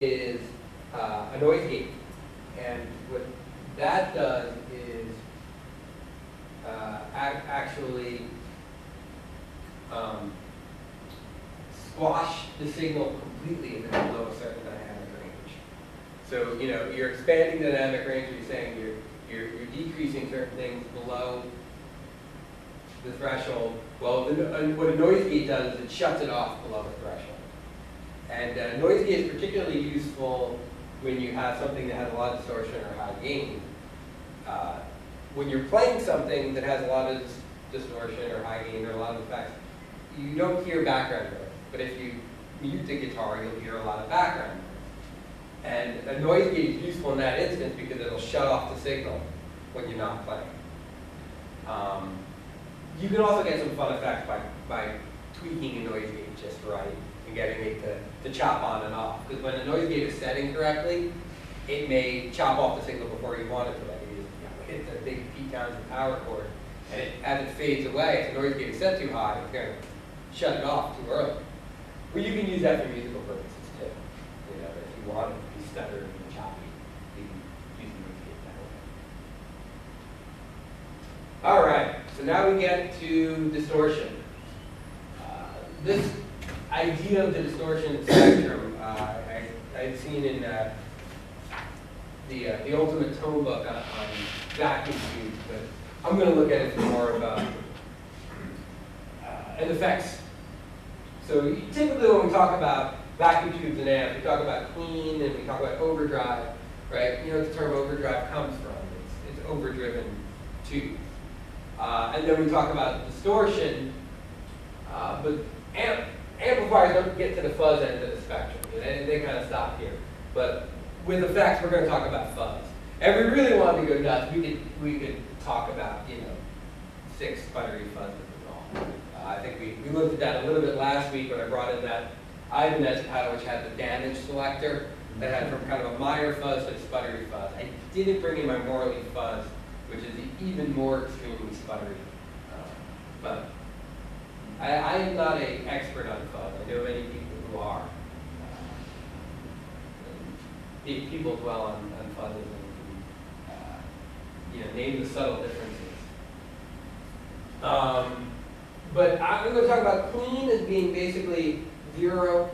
is a noise gate. And what that does is actually squash the signal completely if it's below a certain dynamic range. So, you know, you're expanding the dynamic range, you're saying you're decreasing certain things below the threshold. Well, what a noise gate does is it shuts it off below the threshold. And a noise gate is particularly useful when you have something that has a lot of distortion or high gain. When you're playing something that has a lot of distortion or high gain or a lot of effects, you don't hear background noise. But if you mute the guitar, you'll hear a lot of background noise. And a noise gate is useful in that instance because it'll shut off the signal when you're not playing. You can also get some fun effects by tweaking a noise gate just right and getting it to chop on and off. Because when a noise gate is set incorrectly, it may chop off the signal before you want it to. Like you hit the big P Townsend power chord, and as it fades away, if the noise gate is set too high, it's going to shut it off too early. But you can use that for musical purposes too. You know, if you want it to be stuttered and choppy, you can use the noise gate that way. All right, so now we get to distortion. This idea of the distortion spectrum I've seen in the ultimate tone book on vacuum tubes, but I'm going to look at it from more of an effects. So typically when we talk about vacuum tubes and amps, we talk about clean and we talk about overdrive, right? You know what the term overdrive comes from. It's overdriven tube. And then we talk about distortion, but amplifiers don't get to the fuzz end of the spectrum. They kind of stop here. But with effects, we're going to talk about fuzz. And we really wanted to go nuts. We could talk about, you know, 6 buttery fuzzes and all. I think we looked at that a little bit last week when I brought in that Ibanez pedal, which had the damage selector that had from kind of a minor fuzz to a sputtery fuzz. I didn't bring in my Morley fuzz, which is even more extremely sputtery. But I am not an expert on fuzz. I know many people who are. People dwell on fuzzes and you know, name the subtle differences. But I'm going to talk about clean as being basically 0%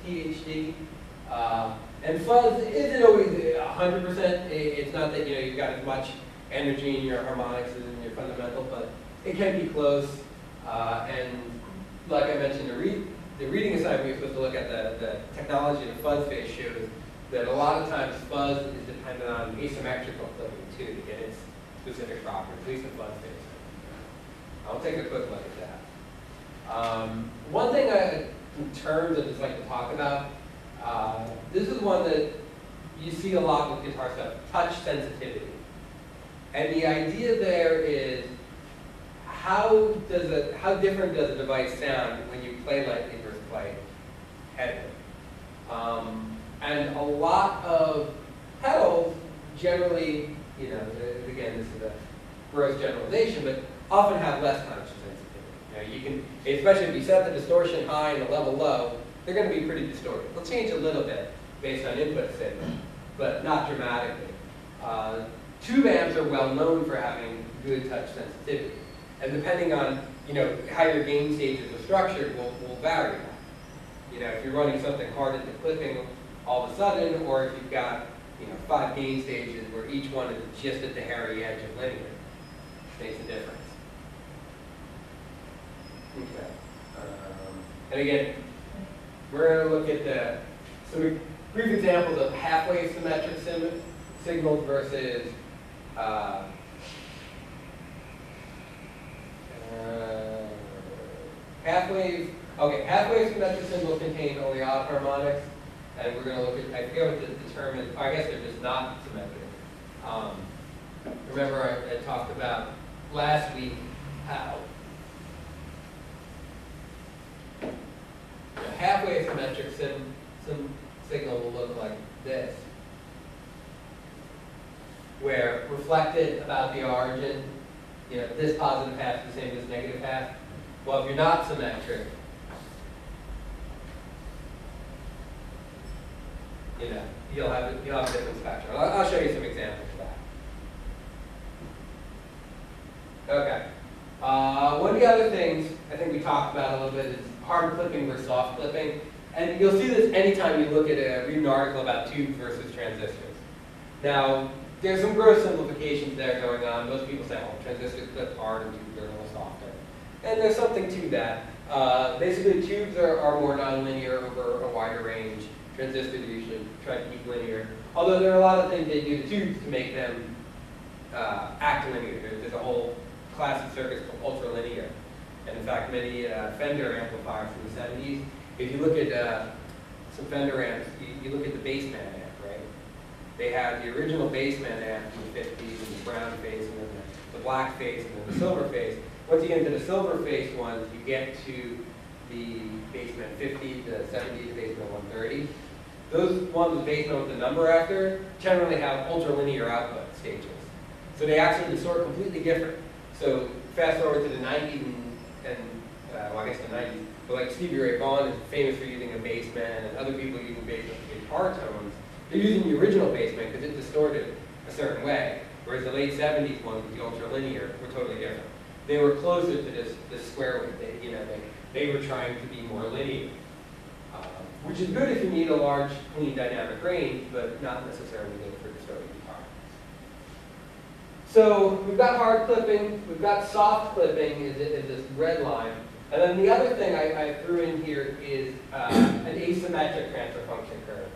THD. And fuzz isn't always 100%. It's not that, you know, you've got as much energy in your harmonics as in your fundamental, but it can be close. And like I mentioned, the reading assignment, we're supposed to look at the technology of the fuzz phase shows that a lot of times fuzz is dependent on asymmetrical clipping too to get its specific properties, at least the fuzz phase. I'll take a quick look at that. One thing in terms I just like to talk about, this is one that you see a lot with guitar stuff, touch sensitivity. And the idea there is how different does a device sound when you play lightly versus play heavily? And a lot of pedals generally, you know, again, this is a gross generalization, but often have less touch sensitivity. You know, you can, especially if you set the distortion high and the level low, they're going to be pretty distorted. They'll change a little bit based on input signal, but not dramatically. Tube amps are well known for having good touch sensitivity. And depending on, you know, how your gain stages are structured will vary that. You know, if you're running something hard at the clipping all of a sudden, or if you've got, you know, 5 gain stages where each one is just at the hairy edge of linear, makes a difference. Okay. And again, we're going to look at some brief examples of half-wave symmetric signals versus half-wave symmetric symbols contain only odd harmonics, and we're going to look at, I forget what the term is, I guess they're just not symmetric. Remember I talked about last week how a half-wave symmetric signal will look like this, where reflected about the origin, you know, this positive half is the same as negative half. Well, if you're not symmetric, you'll have a different spectrum. I'll show you some examples of that. Okay. One of the other things I think we talked about a little bit is hard clipping versus soft clipping. And you'll see this anytime you look at read an article about tubes versus transistors. Now, there's some gross simplifications there going on. Most people say, oh, transistors clip hard and tubes are a little softer. And there's something to that. Basically, tubes are more nonlinear over a wider range. Transistors usually try to keep linear. Although there are a lot of things they do to tubes to make them act linear. There's a whole class of circuits called ultralinear. And in fact, many Fender amplifiers from the 70s, if you look at some Fender amps, you look at the baseband amp, right? They have the original baseband amp from the 50s, and the brown face, and then the black face, and then the silver face. Once you get into the silver face ones, you get to the baseband 50, the 70, the baseband 130. Those ones with baseband with the number after generally have ultralinear output stages. So they actually distort completely different. So fast forward to the 90s well, I guess the 90s, but like Stevie Ray Vaughan is famous for using a baseband, and other people using baseband for guitar tones. They're using the original baseband because it distorted a certain way, whereas the late 70s ones with the ultralinear were totally different. They were closer to this square wave. They were trying to be more linear, which is good if you need a large, clean dynamic range, but not necessarily good for distorted guitar. So we've got hard clipping, we've got soft clipping is this red line, and then the other thing I threw in here is an asymmetric transfer function curve.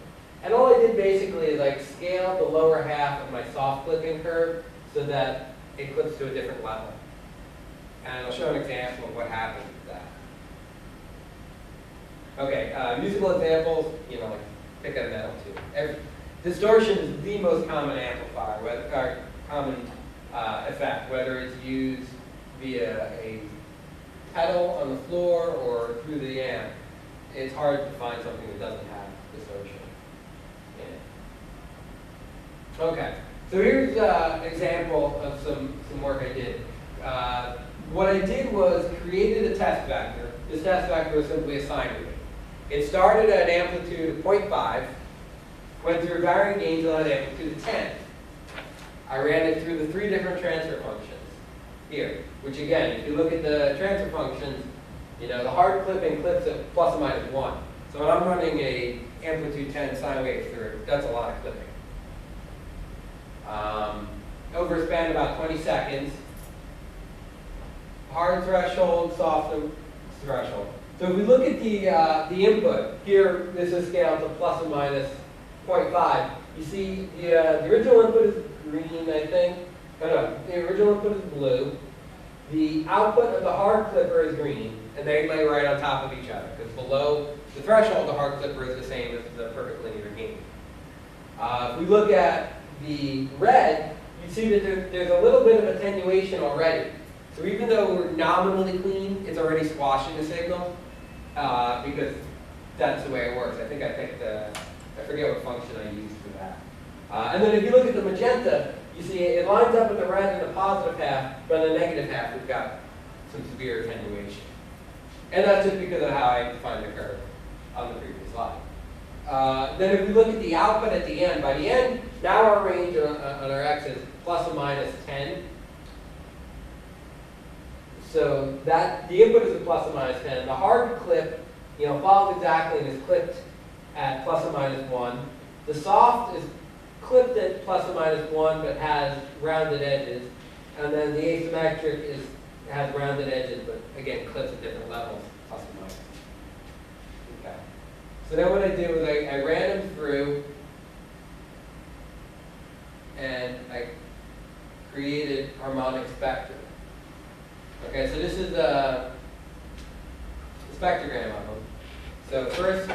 And all I did basically is like scale the lower half of my soft clipping curve so that it clips to a different level. And I'll show an example of what happens with that. Okay, musical examples, like pick a metal tube. Distortion is the most common amplifier, common effect, whether it's used via a pedal on the floor or through the amp. It's hard to find something that doesn't have distortion in it. Okay, so here's an example of some work I did. What I did was created a test vector. This test vector was simply a sine wave. It started at an amplitude of 0.5, went through varying gains on that amplitude of 10. I ran it through the 3 different transfer functions here, which again, if you look at the transfer functions, the hard clipping clips at plus or minus 1. So when I'm running a amplitude 10 sine wave through, that's a lot of clipping. Over a span of about 20 seconds, hard threshold, soft threshold. So if we look at the input, here this is scaled to plus or minus 0.5. You see the original input is green, I think. No, the original input is blue. The output of the hard clipper is green, and they lay right on top of each other, because below the threshold, the hard clipper is the same as the perfect linear gain. If we look at the red, you see that there's a little bit of attenuation already. So even though we're nominally clean, it's already squashing the signal, because that's the way it works. I think I picked, I forget what function I used for that. And then if you look at the magenta, you see it lines up with the red in the positive half, but in the negative half we've got some severe attenuation. And that's just because of how I defined the curve on the previous slide. Then if we look at the output at the end, by the end, now our range on our x is plus or minus 10. So that the input is a plus or minus 10. The hard clip, follows exactly and is clipped at plus or minus 1. The soft is clipped at plus or minus 1 but has rounded edges. And then the asymmetric has rounded edges but again clips at different levels, plus or minus. Okay. So then what I did was I ran them through and I created harmonic spectrum. Okay, so this is a spectrogram of them. So first,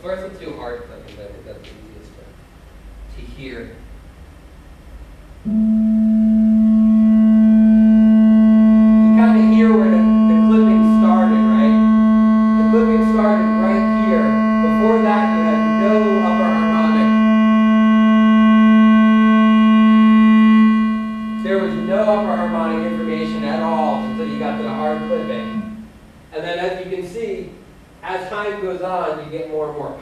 first let's do hard clipping. I think that's the easiest to hear. You kind of hear where the clipping started, right? The clipping started right here. Before that, you had no upper harmonic. There was no upper harmonic information at all until you got to the hard clipping. And then as you can see, as time goes on, you get more and more